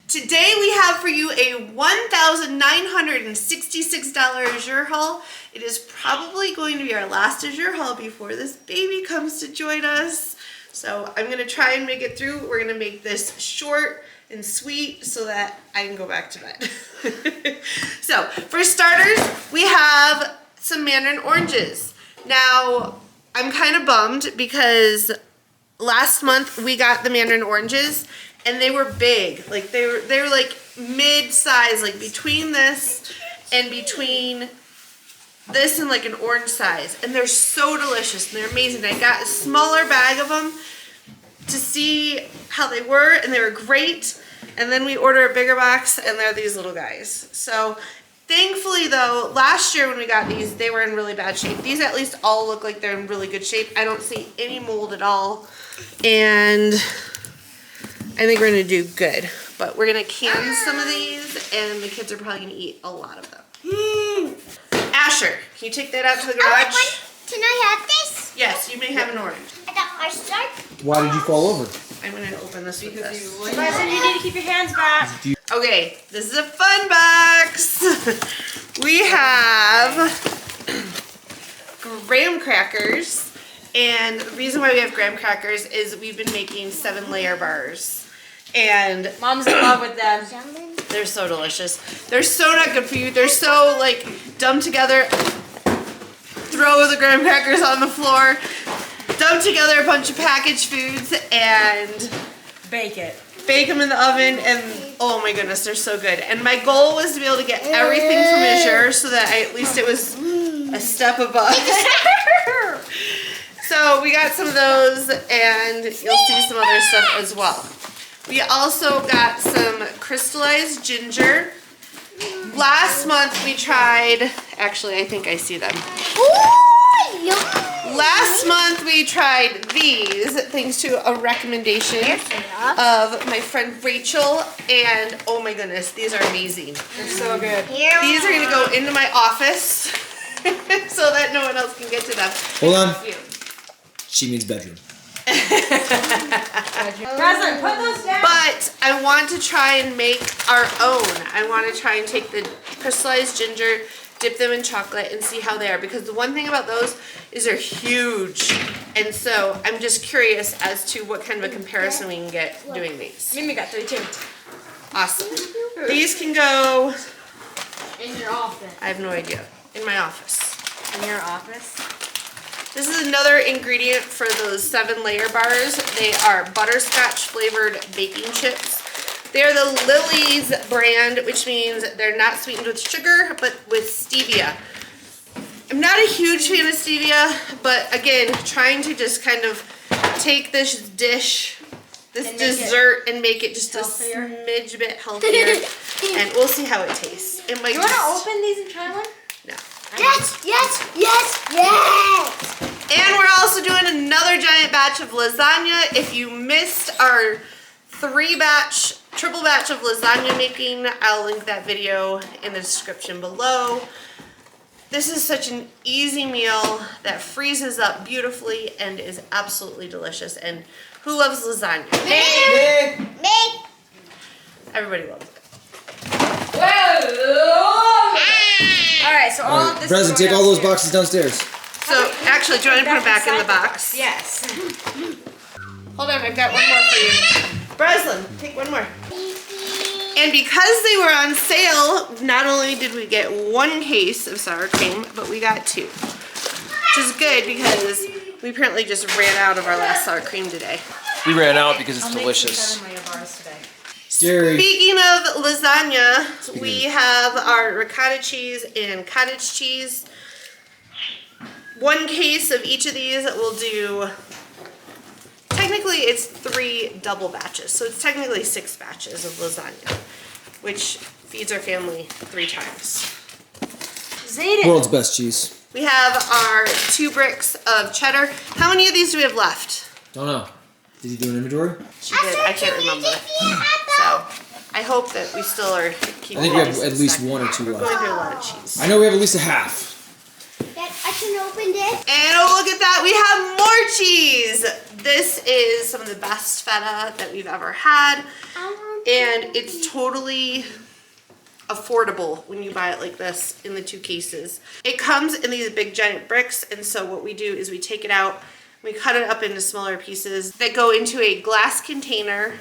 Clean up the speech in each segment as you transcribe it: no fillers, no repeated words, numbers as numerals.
Today we have for you a $1,966 Azure haul. It is probably going to be our last Azure haul before this baby comes to join us. So I'm gonna try and make it through. We're gonna make this short and sweet so that I can go back to bed. So for starters, we have some mandarin oranges. Now, I'm kind of bummed because last month we got the mandarin oranges and they were big. Like they were like mid-size, like between this and between this and like an orange size. And they're so delicious and they're amazing. I got a smaller bag of them to see how they were, and they were great. And then we order a bigger box and they're these little guys. So thankfully though, last year when we got these, they were in really bad shape. These at least all look like they're in really good shape. I don't see any mold at all. And I think we're gonna do good. But we're gonna can some of these and the kids are probably gonna eat a lot of them. Asher, can you take that out to the garage? Can I have this? Yes, you may have an orange. I got our start. Why did you fall over? I'm gonna open this with this. Preston, you need to keep your hands back. Okay, this is a fun box. We have graham crackers, and the reason why we have graham crackers is we've been making 7-layer bars, and Mom's in love with them. they're so delicious. They're so not good for you. They're so like dumped together. Throw the graham crackers on the floor, dump together a bunch of packaged foods, and Bake it. bake them in the oven, and oh my goodness, they're so good. And my goal was to be able to get everything from Azure so that at least it was a step above. So we got some of those, and you'll see some other stuff as well. We also got some crystallized ginger. Last month we tried, actually I think I see them. Last month we tried these thanks to a recommendation of my friend Rachel, and oh my goodness, these are amazing. They're so good. These are gonna go into my office so that no one else can get to them. Hold on. She means bedroom. Preston, put those down. But I want to try and make our own. I want to try and take the crystallized ginger, dip them in chocolate, and see how they are. Because the one thing about those is they're huge. And so I'm just curious as to what kind of a comparison we can get doing these. Mimi got 3 too. Awesome. These can go, In your office. I have no idea, in my office. In your office? This is another ingredient for those 7-layer bars. They are butterscotch flavored baking chips. They're the Lily's brand, which means they're not sweetened with sugar, but with stevia. I'm not a huge fan of stevia, but again, trying to just kind of take this dish, this dessert, and make it just healthier. a smidge bit healthier, and we'll see how it tastes. It might Do you want to open these and try one? No. Yes, yes, yes, yes. And we're also doing another giant batch of lasagna. If you missed our triple batch of lasagna making, I'll link that video in the description below. This is such an easy meal that freezes up beautifully and is absolutely delicious. And who loves lasagna? Me. Everybody loves it. Alright, so all of this Preston, is take going all those upstairs. boxes downstairs. So actually, do you want to put it back in the inside box? Yes. Hold on, I've got one more for you. Breslin, take one more. And because they were on sale, not only did we get 1 case of sour cream, but we got 2. Which is good because we apparently just ran out of our last sour cream today. We ran out because it's delicious. Scary. Speaking of lasagna, we have our ricotta cheese and cottage cheese. 1 case of each of these will do, technically it's 3 double batches, so it's technically 6 batches of lasagna, which feeds our family 3 times. Zayden. World's best cheese. We have our 2 bricks of cheddar. How many of these do we have left? Don't know. Did you do an inventory? She did, I can't remember. So, I hope that we still are keeping I think we have these at in least stock. 1 or 2 We're left. going through a lot of cheese. I know we have at least a half. I can open this. And oh, look at that, we have more cheese. This is some of the best feta that we've ever had. I want And it's totally affordable when you buy it like this in the 2 cases. It comes in these big giant bricks, and so what we do is we take it out, we cut it up into smaller pieces that go into a glass container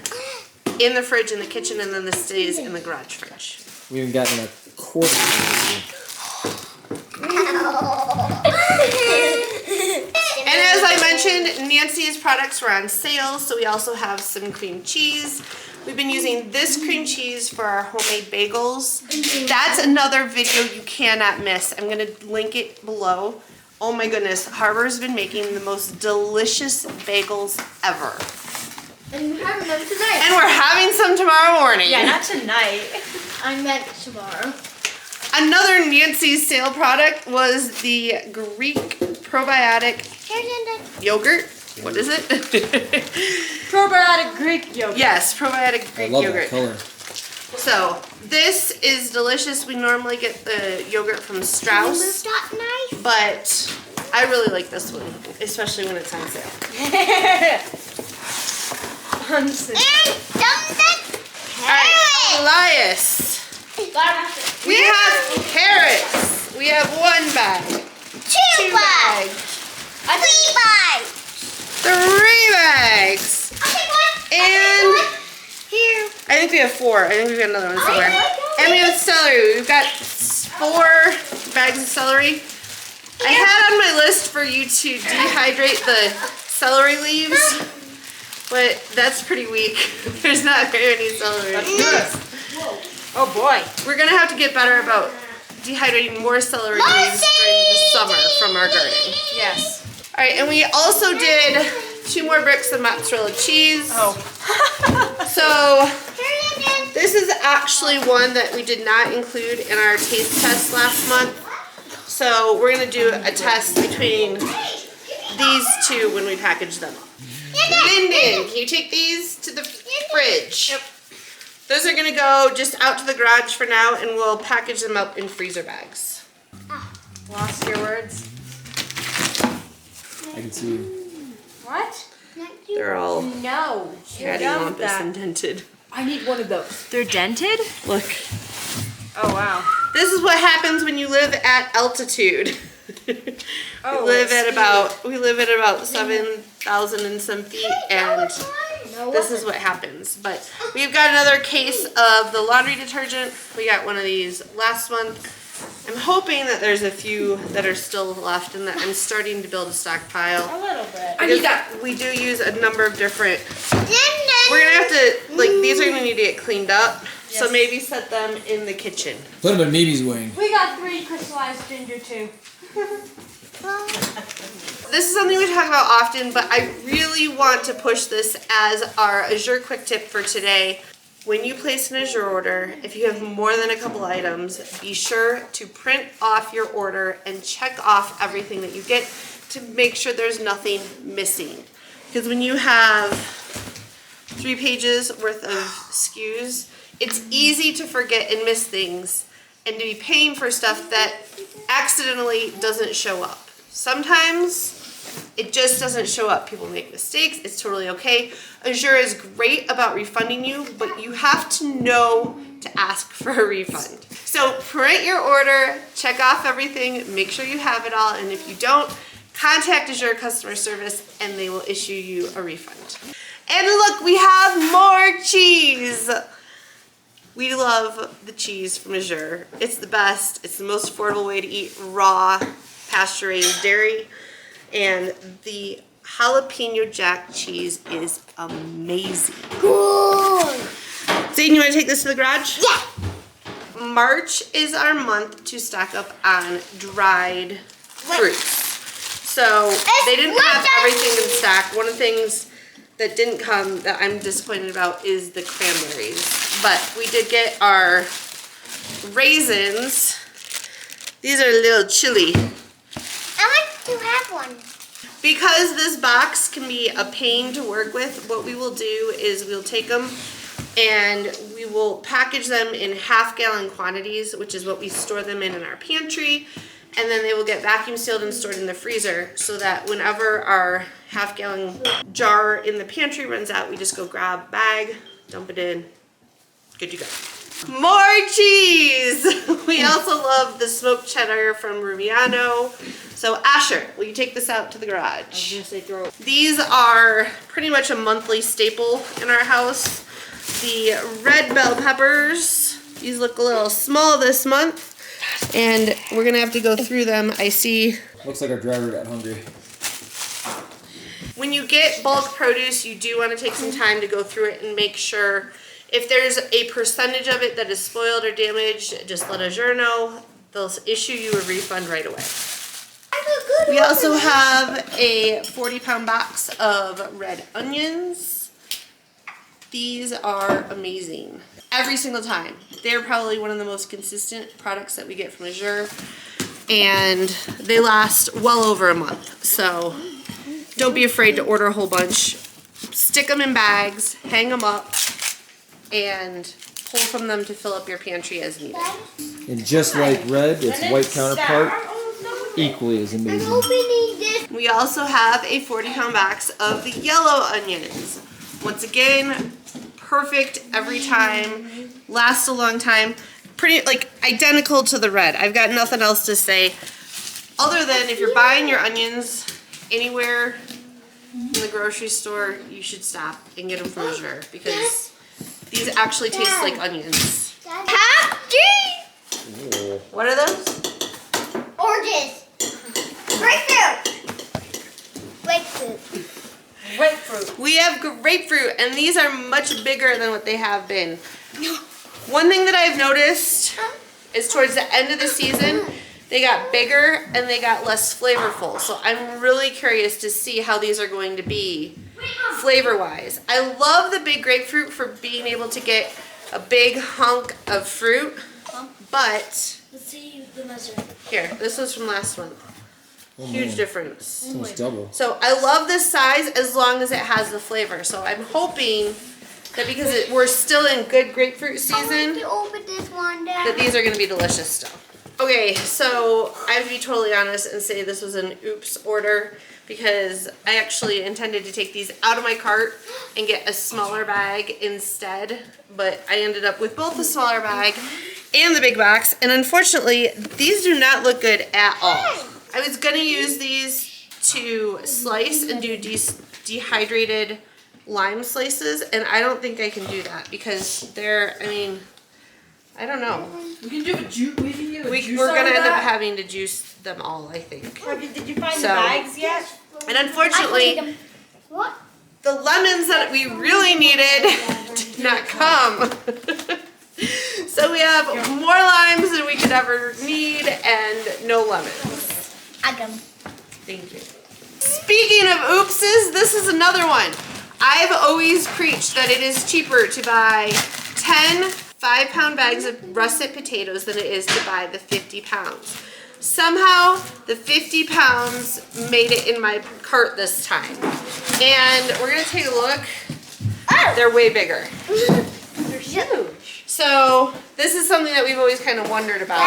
in the fridge in the kitchen, and then this stays in the garage fridge. We haven't gotten a quarter. And as I mentioned, Nancy's products were on sale, so we also have some cream cheese. We've been using this cream cheese for our homemade bagels. That's another video you cannot miss. I'm gonna link it below. Oh my goodness, Harbor's been making the most delicious bagels ever. And we're having them tonight. And we're having some tomorrow morning. Yeah, not tonight. I meant tomorrow. Another Nancy's sale product was the Greek probiotic yogurt. What is it? Probiotic Greek yogurt. Yes, probiotic I Greek love yogurt. that color. So this is delicious. We normally get the yogurt from Strauss, but I really like this one, especially when it's on sale. Alright, Elias. We have carrots. We have 1 bag, 2 bags, 3 bags, and I think we have 4. I think we've got another one somewhere. And we have celery. We've got 4 bags of celery. I had on my list for you to dehydrate the celery leaves, but that's pretty weak. There's not very many celery. Oh boy. We're gonna have to get better about dehydrating more celery leaves during the summer from our garden. Yes. All right, and we also did 2 more bricks of mozzarella cheese. Oh. So this is actually one that we did not include in our taste test last month. So we're gonna do a test between these 2 when we package them up. Linden, can you take these to the fridge? Yep. Those are gonna go just out to the garage for now, and we'll package them up in freezer bags. Lost your words. I can see you. What? They're all No. cattywampus and dented. I need one of those. They're dented? Look. Oh wow. This is what happens when you live at altitude. Oh, we live at about 7,000 and some feet, and this is what happens. But we've got another case of the laundry detergent. We got one of these last month. I'm hoping that there's a few that are still left, and that I'm starting to build a stockpile. A little bit. I need that. We do use a number of different. We're gonna have to, like, these are gonna need to get cleaned up. So Yes. maybe set them in the kitchen. Put them in Mimi's wing. We got 3 crystallized ginger too. This is something we talk about often, but I really want to push this as our Azure quick tip for today. When you place an Azure order, if you have more than a couple items, be sure to print off your order and check off everything that you get to make sure there's nothing missing. Because when you have 3 pages worth of SKUs, it's easy to forget and miss things and to be paying for stuff that accidentally doesn't show up. Sometimes it just doesn't show up. People make mistakes. It's totally okay. Azure is great about refunding you, but you have to know to ask for a refund. So print your order, check off everything, make sure you have it all, and if you don't, contact Azure customer service and they will issue you a refund. And look, we have more cheese. We love the cheese from Azure. It's the best. It's the most affordable way to eat raw pasture-raised dairy. And the jalapeno jack cheese is amazing. Good. Zayden, you want to take this to the garage? Yeah. March is our month to stock up on dried fruits. So they didn't have everything in stock. One of the things that didn't come that I'm disappointed about is the cranberries. But we did get our raisins. These are a little chilly. I want to have one. Because this box can be a pain to work with, what we will do is we'll take them and we will package them in half-gallon quantities, which is what we store them in our pantry. And then they will get vacuum sealed and stored in the freezer so that whenever our half-gallon jar in the pantry runs out, we just go grab a bag, dump it in, Good to go. More cheese! We also love the smoked cheddar from Rubiano. So Asher, will you take this out to the garage? I was gonna say throw it. These are pretty much a monthly staple in our house. The red bell peppers. These look a little small this month, and we're gonna have to go through them. I see. Looks like our driver got hungry. When you get bulk produce, you do want to take some time to go through it and make sure if there's a percentage of it that is spoiled or damaged, just let Azure know. They'll issue you a refund right away. We also have a 40-pound box of red onions. These are amazing. Every single time. They're probably one of the most consistent products that we get from Azure. And they last well over a month. So don't be afraid to order a whole bunch. Stick them in bags, hang them up, and pull from them to fill up your pantry as needed. And just like red, its white counterpart equally as amazing. We also have a 40-pound box of the yellow onions. Once again, perfect every time, lasts a long time, pretty like identical to the red. I've got nothing else to say other than if you're buying your onions anywhere in the grocery store, you should stop and get them from Azure because these actually taste like onions. What are those? Oranges. Grapefruit. We have grapefruit, and these are much bigger than what they have been. One thing that I've noticed is towards the end of the season, they got bigger and they got less flavorful. So I'm really curious to see how these are going to be flavor-wise. I love the big grapefruit for being able to get a big hunk of fruit, but Let's see the measure. here, this was from last month. Huge difference. It's almost double. So I love this size as long as it has the flavor. So I'm hoping that because we're still in good grapefruit season, To open this one down. that these are going to be delicious still. Okay, so I have to be totally honest and say this was an oops order because I actually intended to take these out of my cart and get a smaller bag instead, but I ended up with both the smaller bag and the big box, and unfortunately, these do not look good at all. I was gonna use these to slice and do dehydrated lime slices, and I don't think I can do that because they're, I mean, I don't know. We can do a juice. We can do a juice. We're gonna out of end up that. having to juice them all, I think. Did you find So- the bags yet? And unfortunately, What? the lemons that we really needed did not come. So we have more limes than we could ever need and no lemons. I got 'em. Thank you. Speaking of oopses, this is another one. I've always preached that it is cheaper to buy 10 5-pound bags of russet potatoes than it is to buy the 50 pounds. Somehow, the 50 pounds made it in my cart this time. And we're gonna take a look. They're way bigger. They're huge. So this is something that we've always kind of wondered about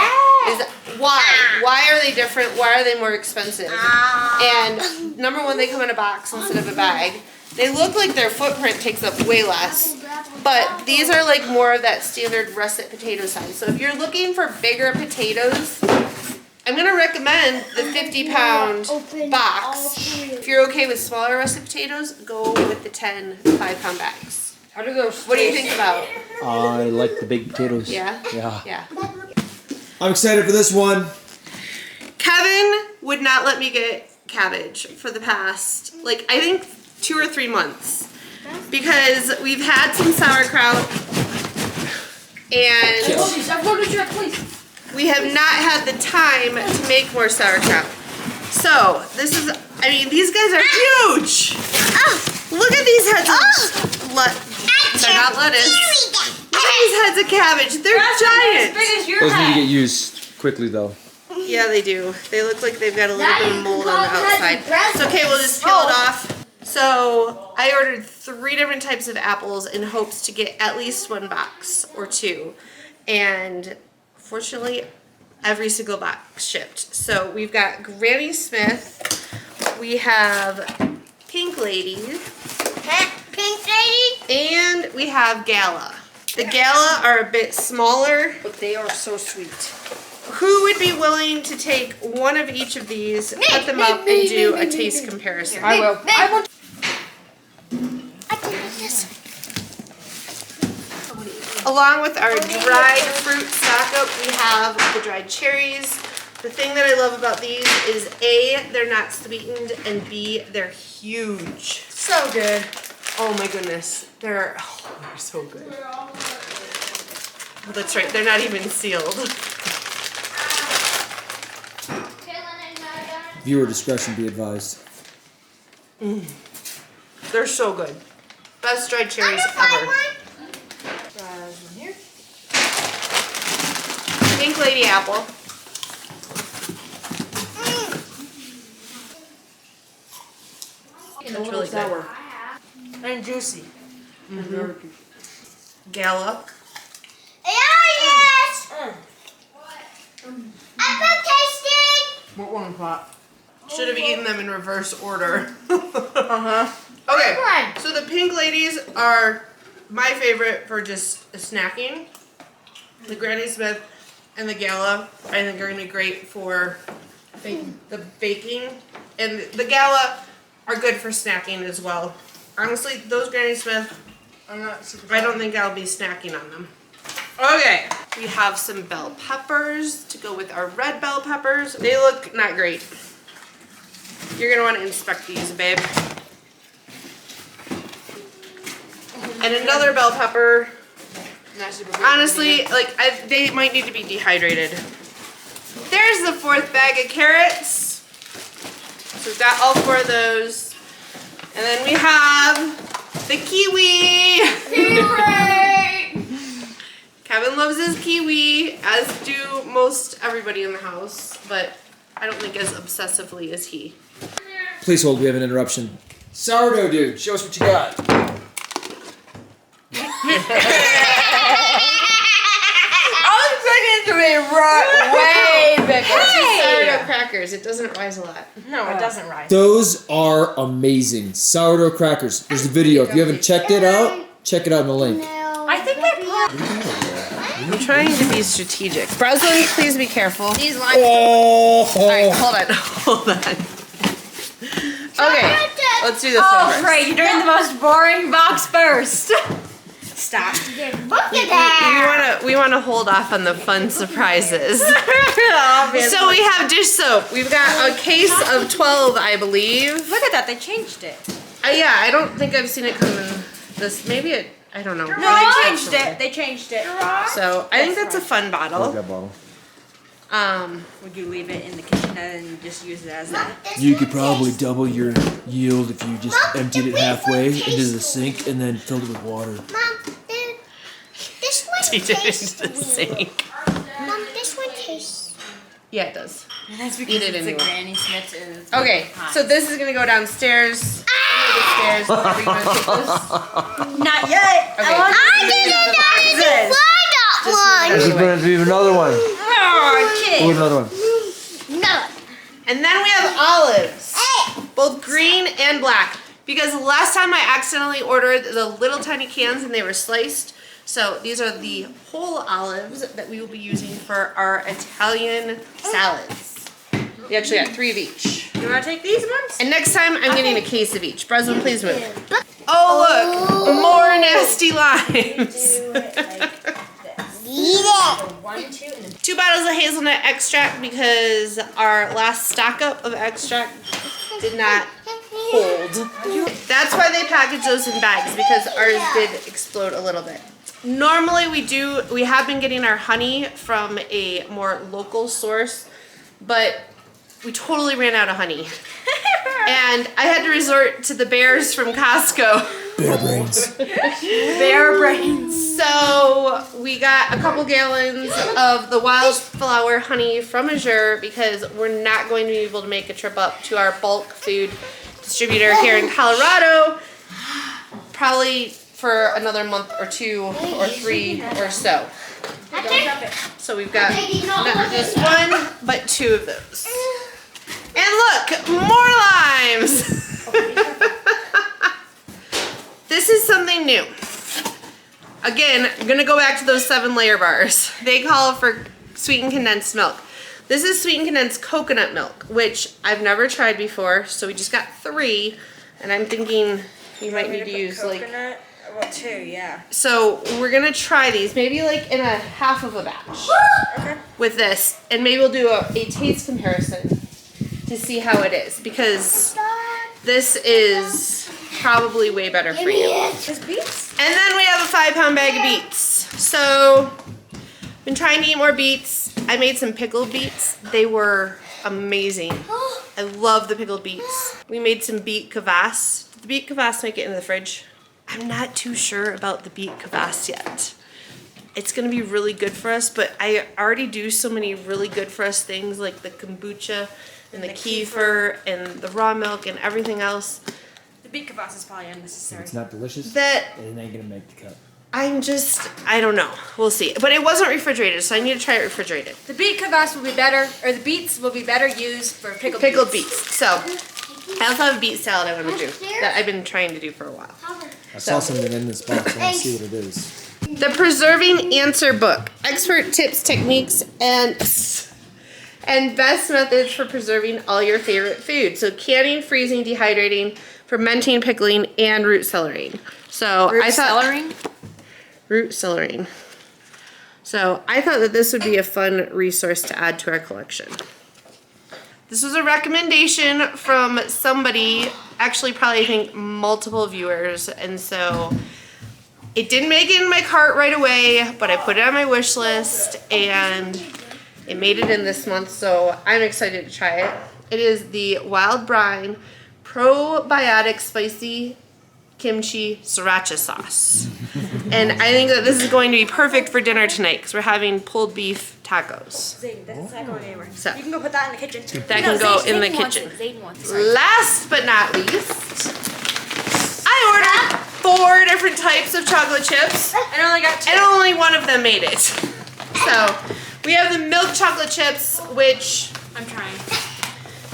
is why? Why are they different? Why are they more expensive? And number one, they come in a box instead of a bag. They look like their footprint takes up way less, but these are like more of that standard russet potato size. So if you're looking for bigger potatoes, I'm gonna recommend the 50-pound box. If you're okay with smaller russet potatoes, go with the 10 5-pound bags. How do those? What do you think about? I like the big potatoes. Yeah? Yeah. Yeah. I'm excited for this one. Kevin would not let me get cabbage for the past, like, I think 2 or 3 months. Because we've had some sauerkraut and we have not had the time to make more sauerkraut. So, this is, I mean, these guys are huge! Look at these heads of, they're not lettuce. Look at these heads of cabbage, they're giant! As big as your Those need to head. get used quickly though. Yeah, they do. They look like they've got a little bit of mold on the outside. It's okay, we'll just peel it off. So, I ordered 3 different types of apples in hopes to get at least 1 box or 2. And fortunately, every single box shipped. So, we've got Granny Smith, we have Pink Lady, Pink lady. and we have Gala. The Gala are a bit smaller. But they are so sweet. Who would be willing to take one of each of these, cut them up, and do a taste comparison? I will. I will. I can do this. Along with our dried fruit stock-up, we have the dried cherries. The thing that I love about these is A, they're not sweetened, and B, they're huge. So good. Oh my goodness, they're so good. Oh, that's right, they're not even sealed. Viewer discretion be advised. They're so good. Best dried cherries ever. Here. Pink Lady Apple. That's really good. sour. And juicy. And very juicy. Gala. Yes! Apple tasting! What one pot? Should have eaten them in reverse order. Uh-huh. Okay, One. so the Pink Ladies are my favorite for just snacking. The Granny Smith and the Gala, I think, are gonna be great for the baking. And the Gala are good for snacking as well. Honestly, those Granny Smith, I'm not super. I don't think I'll be snacking on them. Okay, we have some bell peppers to go with our red bell peppers. They look not great. You're gonna want to inspect these, babe. And another bell pepper. Not super good. Honestly, like they might need to be dehydrated. There's the fourth bag of carrots. So we've got all 4 of those. And then we have the kiwi. Kevin loves his kiwi, as do most everybody in the house, but I don't think as obsessively as he. Please hold, we have an interruption. Sourdough dude, show us what you got. I was expecting it to be way bigger. Sourdough crackers, it doesn't rise a lot. No, it doesn't rise. Those are amazing. Sourdough crackers. There's a video. If you haven't checked it out, check it out in the link. No. I think they're pop. I'm trying to be strategic. Breslin, please be careful. These lines. Alright, hold on, hold on. Okay, let's do this one Oh, first. great. You're doing the most boring box first. Stop. Look at that! We wanna hold off on the fun surprises. Obviously. So we have dish soap. We've got a case of 12, I believe. Look at that. They changed it. Yeah, I don't think I've seen it come in this. Maybe it. I don't know. No, they changed it. They changed it. So I think that's a fun bottle. That bottle. Would you leave it in the kitchen and just use it as that? You could probably double your yield if you just emptied it halfway into the sink and then filled it with water. Mom, this one He did it tastes into the sink. Mom, this one tastes. Yeah, it does. That's Eat because it it's anyway. a Granny Smith. And it's Okay, hot. so this is gonna go downstairs. Under the stairs. Are you gonna take this? Not yet. Okay. I didn't know you could fly that one! This is going to be another one. Oh, kid. Ooh, another one. No. And then we have olives, Hey! both green and black. Because last time I accidentally ordered the little tiny cans and they were sliced. So these are the whole olives that we will be using for our Italian salads. We actually got 3 of each. You want to take these ones? And next time I'm getting a case of each. Breslin, please move. Oh look, more nasty limes. Eat it! 1, 2, and then 2 bottles of hazelnut extract because our last stock up of extract did not hold. That's why they package those in bags, because ours did explode a little bit. Normally we have been getting our honey from a more local source, but we totally ran out of honey. And I had to resort to the bears from Costco. Bear brains. bear brains. So we got a couple gallons of the wildflower honey from Azure because we're not going to be able to make a trip up to our bulk food distributor here in Colorado probably for another month or 2 or 3 or so. So we've got not just 1 but 2 of those. And look, more limes. This is something new. again, I'm gonna go back to those 7-layer bars. They call for sweetened condensed milk. This is sweetened condensed coconut milk, which I've never tried before, so we just got 3, and I'm thinking we might need to use like... Well, 2, yeah. So we're gonna try these, maybe like in a half of a batch. Okay. With this, and maybe we'll do a taste comparison to see how it is, because this is probably way better for you. There's beets? And then we have a 5-pound bag of beets. So, been trying to eat more beets. I made some pickled beets. They were amazing. I love the pickled beets. We made some beet kvass. Did the beet kvass make it in the fridge? I'm not too sure about the beet kvass yet. It's gonna be really good for us, but I already do so many really good for us things like the kombucha and the kefir and the raw milk and everything else. The beet kvass is probably unnecessary. It's not delicious. That It ain't gonna make the cut. I don't know. We'll see. But it wasn't refrigerated, so I need to try it refrigerated. The beet kvass will be better, or the beets will be better used for pickled beets. So, I also have a beet salad I want to do that I've been trying to do for a while. I saw something in this box. I want to see what it is. The Preserving Answer Book. Expert tips, techniques, and best methods for preserving all your favorite foods. So canning, freezing, dehydrating, fermenting, pickling, and root cellaring. So I thought root cellaring. So I thought that this would be a fun resource to add to our collection. This was a recommendation from somebody, actually probably I think multiple viewers, and so it didn't make it in my cart right away, but I put it on my wish list and it made it in this month, so I'm excited to try it. It is the Wild Brine Probiotic Spicy Kimchi Sriracha Sauce. And I think that this is going to be perfect for dinner tonight because we're having pulled beef tacos. Zayden, that's not going anywhere. So, you can go put that in the kitchen. that can go in the kitchen. Last but not least, I ordered 4 different types of chocolate chips. I only got 2. And only one of them made it. So, we have the milk chocolate chips, which I'm trying.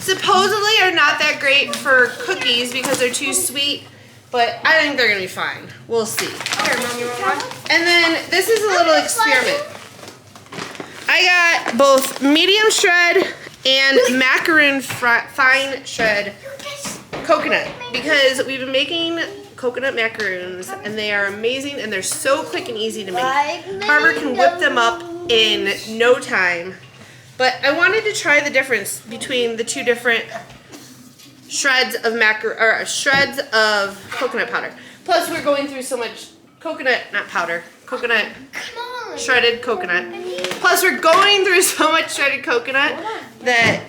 supposedly are not that great for cookies because they're too sweet, but I think they're gonna be fine. We'll see. Here, Mom, you want one? And then this is a little experiment. I got both medium shred and macaroon fine shred coconut because we've been making coconut macaroons and they are amazing and they're so quick and easy to make. Barbara can whip them up in no time. But I wanted to try the difference between the 2 different shreds of shreds of coconut powder. Plus we're going through so much shredded coconut. Plus we're going through so much shredded coconut that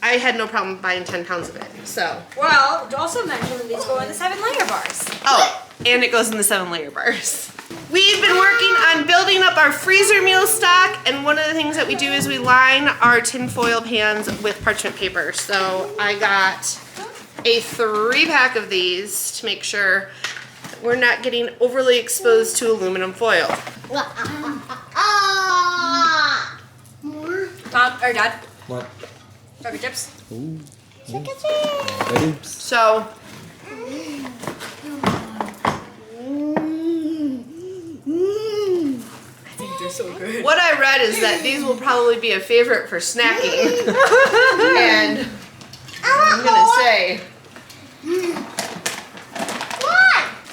I had no problem buying 10 pounds of it. So. Well, also mentioned these go in the 7-layer bars. Oh, and it goes in the 7-layer bars. We've been working on building up our freezer meal stock, and one of the things that we do is we line our tinfoil pans with parchment paper. So I got a 3-pack of these to make sure that we're not getting overly exposed to aluminum foil. Mom, or Dad, What? chocolate chips. Ooh. Oops. So, I think they're so good. what I read is that these will probably be a favorite for snacking. And I'm gonna say,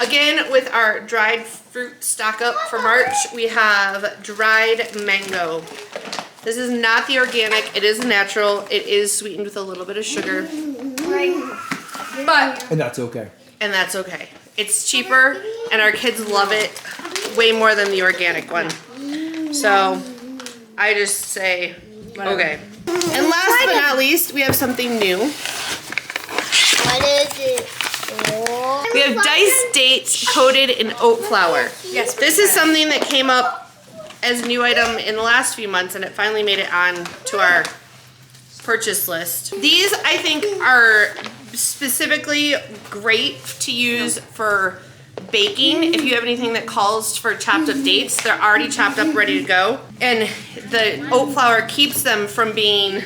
again, with our dried fruit stock up for March, we have dried mango. This is not the organic, it is natural, it is sweetened with a little bit of sugar. But, And that's okay. and that's okay. It's cheaper, and our kids love it way more than the organic one. So, I just say, okay. And last but not least, we have something new. What is it? Oh. We have diced dates coated in oat flour. Yes. This is something that came up as a new item in the last few months, and it finally made it on to our purchase list. These, I think, are specifically great to use for baking. If you have anything that calls for chopped up dates, they're already chopped up, ready to go. And the oat flour keeps them from being,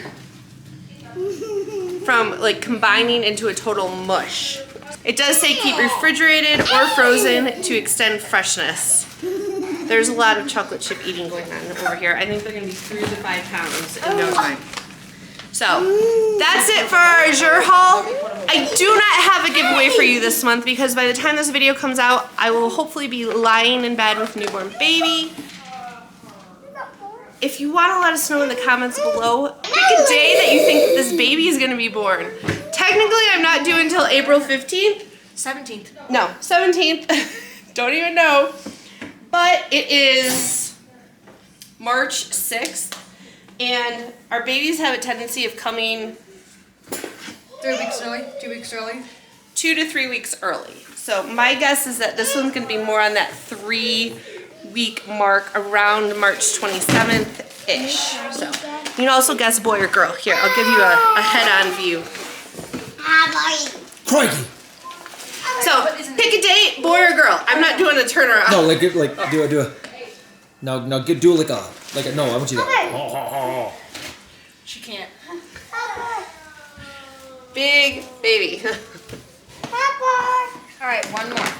like combining into a total mush. It does say keep refrigerated or frozen to extend freshness. There's a lot of chocolate chip eating going on over here. I think they're gonna be 3 to 5 pounds in no time. So that's it for our Azure haul. I do not have a giveaway for you this month because by the time this video comes out, I will hopefully be lying in bed with a newborn baby. If you want to let us know in the comments below, pick a day that you think that this baby is going to be born. Technically, I'm not due until April 15th. 17th. No, 17th. Don't even know. But it is March 6th. And our babies have a tendency of coming 3 weeks early? 2 weeks early? 2 to 3 weeks early. So my guess is that this one's going to be more on that 3-week mark around March 27th-ish. So you can also guess boy or girl. Here, I'll give you a head-on view. Crikey! So pick a date, boy or girl. I'm not doing a turnaround. No, like do a. Now do it like a no. I want you to. She can't. Big baby. Alright, one more.